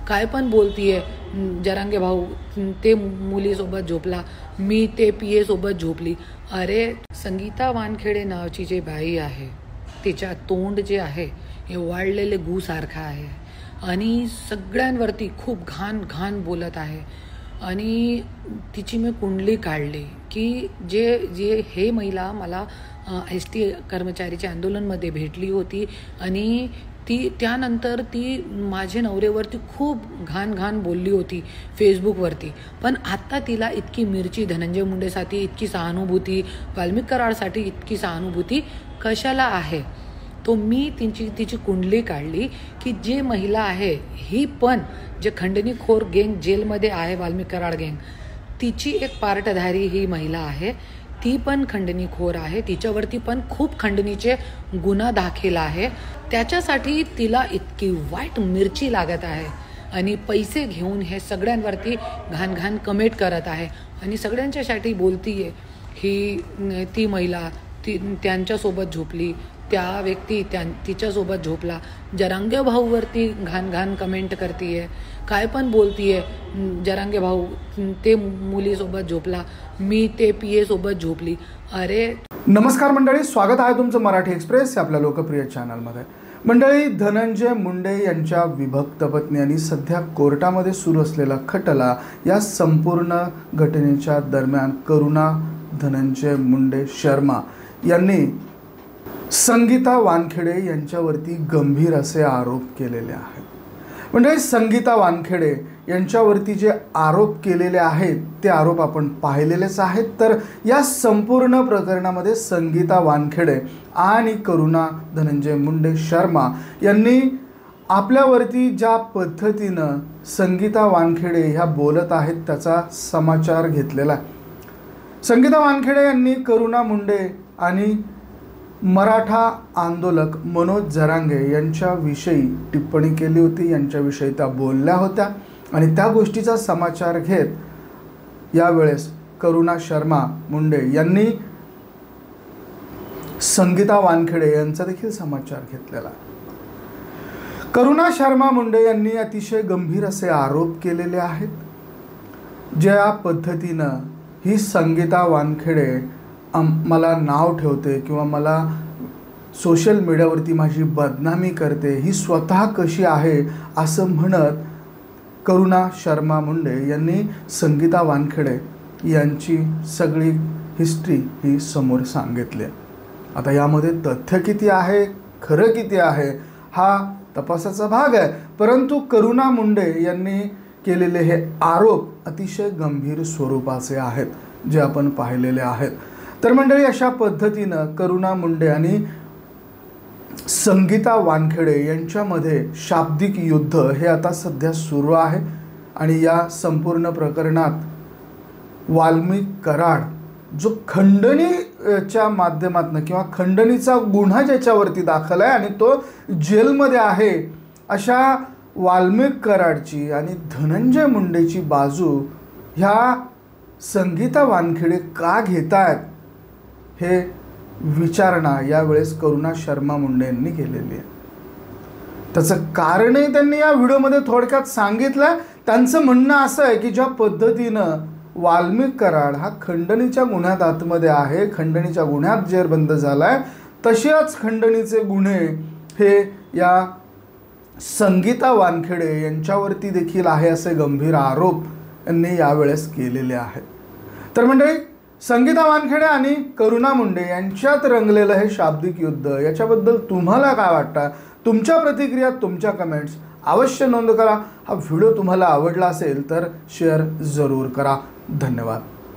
काय पण बोलतीये. जरांगे भाऊ ते मुलीसोबत झोपला, मी ते PA सोबत झोपली. अरे संगीता वानखेडे नावाची जी बाई आहे तिच्या तोंड जे आहे हे वाळलेले गूसारखं आहे आणि सगळ्यांवरती खूप घाण घाण बोलत आहे. आणि तिची मी कुंडली काढली की जे जे हे महिला मला ST कर्मचारीच्या आंदोलनमध्ये भेटली होती आणि त्यानंतर ती माझ्या नवऱ्यावरती खूप घाण घाण बोलली होती फेसबुकवरती. पण आत्ता तिला इतकी मिरची धनंजय मुंडेसाठी इतकी सहानुभूती, वाल्मिक कराडसाठी इतकी सहानुभूती कशाला आहे. तो मी तिची कुंडली काढली की जे महिला आहे ही पण जे खंडणीखोर गँग जेलमध्ये आहे, वाल्मिक कराड गँग, तिची एक पार्टधारी ही महिला आहे. ती पण खंडणीखोर आहे, तिच्यावरती पण खूप खंडणीचे गुन्हा दाखल आहे. त्याच्यासाठी तिला इतकी वाईट मिरची लागत आहे आणि पैसे घेऊन हे सगळ्यांवरती घाण घाण कमेंट करत आहे आणि सगळ्यांच्यासाठी बोलतीये. ती महिला त्यांच्यासोबत झोपली, त्या व्यक्ती तिच्यासोबत झोपला. जरांगे भाऊवरती घाण घाण कमेंट करतीये, काय पण बोलतीये. जरांगे भाऊ ते मुलीसोबत झोपला, मी ते PA सोबत झोपली. अरे नमस्कार मंडळी, स्वागत आहे तुमचं मराठी एक्सप्रेस या आपल्या लोकप्रिय चॅनलमध्ये. मंडळी, धनंजय मुंडे यांच्या विभक्त पत्नी आणि सध्या कोर्टामध्ये सुरू असलेला खटला या संपूर्ण घटनेच्या दरम्यान करुणा धनंजय मुंडे शर्मा यांनी संगीता वानखेडे यांच्यावरती गंभीर असे आरोप केलेले आहेत. म्हणजे संगीता वानखेडे यांच्यावरती जे आरोप केलेले आहेत ते आरोप आपण पाहिलेलेच आहेत. तर या संपूर्ण प्रकरणामध्ये संगीता वानखेडे आणि करुणा धनंजय मुंडे शर्मा यांनी आपल्यावरती ज्या पद्धतीनं संगीता वानखेडे ह्या बोलत आहेत त्याचा समाचार घेतलेला आहे. संगीता वानखेडे यांनी करुणा मुंडे आणि मराठा आंदोलक मनोज जरांगे यांच्याविषयी टिप्पणी केली होती, यांच्याविषयी त्या बोलल्या होत्या आणि त्या गोष्टीचा समाचार घेत यावेळेस करुणा शर्मा मुंडे यांनी संगीता वानखेडे यांचा देखील समाचार घेतलेला. करुणा शर्मा मुंडे यांनी अतिशय गंभीर असे आरोप केलेले आहेत. ज्या पद्धतीनं ही संगीता वानखेडे मला नाव ठेवते किंवा मला सोशल मीडियावरती माझी बदनामी करते, ही स्वतः कशी आहे असं म्हणत करुणा शर्मा मुंडे यांनी संगीता वानखेडे यांची सगळी हिस्ट्री ही समोर सांगितली. आता यामध्ये तथ्य किती आहे, खरं किती आहे हा तपासाचा भाग आहे. परंतु करुणा मुंडे यांनी केलेले हे आरोप अतिशय गंभीर स्वरूपाचे आहेत जे आपण पाहिलेले आहेत. तर मंडळी, अशा पद्धतीनं करुणा मुंडे आणि संगीता वानखेडे यांच्यामध्ये शाब्दिक युद्ध हे आता सध्या सुरू आहे आणि या संपूर्ण प्रकरणात वाल्मिक कराड जो खंडणीच्या माध्यमातून किंवा खंडणीचा गुन्हा ज्याच्यावरती दाखल आहे आणि तो जेलमध्ये आहे, अशा वाल्मिक कराडची आणि धनंजय मुंडेची बाजू ह्या संगीता वानखेडे का घेतायत हे विचारणा यावेळेस करुणा शर्मा मुंडे यांनी केलेली आहे. त्याचं कारणही त्यांनी या व्हिडिओमध्ये थोडक्यात सांगितलं. त्यांचं म्हणणं असं आहे की ज्या पद्धतीनं वाल्मिक कराड हा खंडणीच्या गुन्ह्यात आतमध्ये आहे, खंडणीच्या गुन्ह्यात जेरबंद झाला आहे, तसेच खंडणीचे गुन्हे हे या संगीता वानखेडे यांच्यावरती देखील आहे असे गंभीर आरोप यांनी यावेळेस केलेले आहेत. तर मंडळी, संगीता वानखेडे आणि करुणा मुंडे यांच्यात रंगलेलं हे शाब्दिक युद्ध याच्याबद्दल तुम्हाला काय वाटतं? तुमच्या प्रतिक्रिया, तुमच्या कमेंट्स अवश्य नोंद करा. हा व्हिडिओ तुम्हाला आवडला असेल तर शेअर जरूर करा. धन्यवाद.